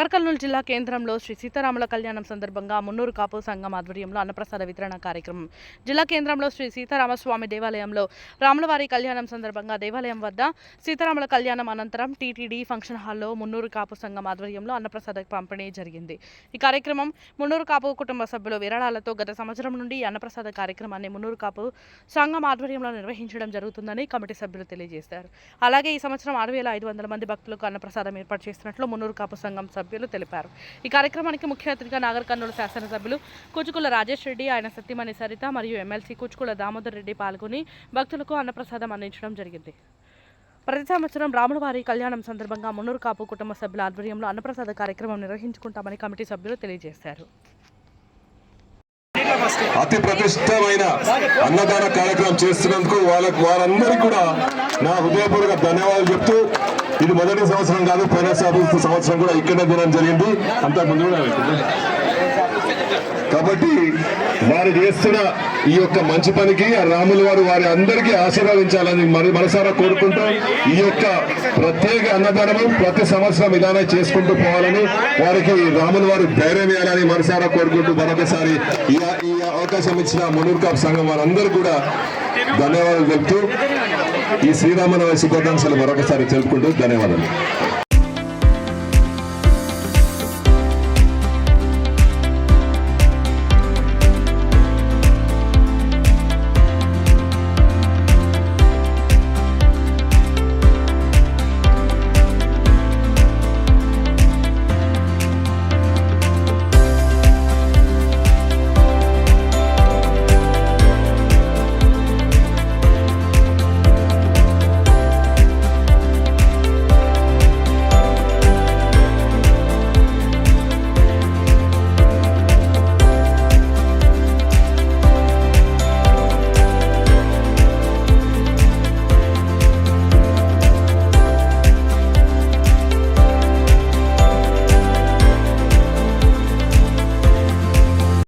నాగర్ కర్నూలు జిల్లా కేంద్రంలో శ్రీ సీతారాముల కళ్యాణం సందర్భంగా మున్నూరు కాపు సంఘం ఆధ్వర్యంలో అన్నప్రసాద వితరణ కార్యక్రమం. జిల్లా కేంద్రంలో శ్రీ సీతారామస్వామి దేవాలయంలో రాములవారి కళ్యాణం సందర్భంగా దేవాలయం వద్ద సీతారాముల కళ్యాణం అనంతరం టీటీడీ ఫంక్షన్ హాల్లో మున్నూరు కాపు సంఘం ఆధ్వర్యంలో అన్నప్రసాద పంపిణీ జరిగింది. ఈ కార్యక్రమం మున్నూరు కాపు కుటుంబ సభ్యులు విరాళాలతో గత సంవత్సరం నుండి అన్నప్రసాద కార్యక్రమాన్ని మున్నూరు కాపు సంఘం ఆధ్వర్యంలో నిర్వహించడం జరుగుతుందని కమిటీ సభ్యులు తెలియజేశారు. అలాగే ఈ సంవత్సరం 6,500 మంది భక్తులకు అన్నప్రసాదం ఏర్పాటు చేస్తున్నట్లు మున్నూరు కాపు సంఘం సభ్యులు తెలిపారు. ఈ కార్యక్రమానికి ముఖ్య అతిథిగా నాగర్ కర్నూలు శాసనసభ్యులు కూచుకుల రాజేష్ రెడ్డి, ఆయన సత్యమణి సరిత మరియు ఎమ్మెల్సీ కూచుకుల దామోదర్ రెడ్డి పాల్గొని భక్తులకు అన్నప్రసాదం అందించడం జరిగింది. ప్రతి సంవత్సరం రాములవారి కళ్యాణం సందర్భంగా మున్నూరు కాపు కుటుంబ సభ్యుల ఆధ్వర్యంలో అన్నప్రసాద కార్యక్రమం నిర్వహించుకుంటామని కమిటీ సభ్యులు తెలియజేశారు. అతి ప్రతిష్టమైన అన్నదాన కార్యక్రమం చేస్తున్నందుకు వారందరికీ కూడా నా హృదయపూర్వక ధన్యవాదాలు చెప్తూ, ఇది మొదటి సంవత్సరం కాదు, పోయిన సంవత్సరం కూడా ఇక్కడే తినడం జరిగింది, అంతకు ముందు కూడా. కాబట్టి వారు చేస్తున్న ఈ యొక్క మంచి పనికి రాముల వారు వారి అందరికీ ఆశీర్వదించాలని మనసారా కోరుకుంటూ, ఈ యొక్క ప్రత్యేక అన్నదానము ప్రతి సంవత్సరం ఇలానే చేసుకుంటూ పోవాలని, వారికి రాముల వారు ధైర్యం ఇవ్వాలని మనసారా కోరుకుంటూ మరొకసారి ఈ అవకాశం ఇచ్చిన మున్నూరు కాపు సంఘం వారందరూ కూడా ధన్యవాదాలు తెలుపుతూ, ఈ శ్రీరామనవమి శుభాకాంక్షలు మరొకసారి తెలుపుకుంటూ ధన్యవాదాలు.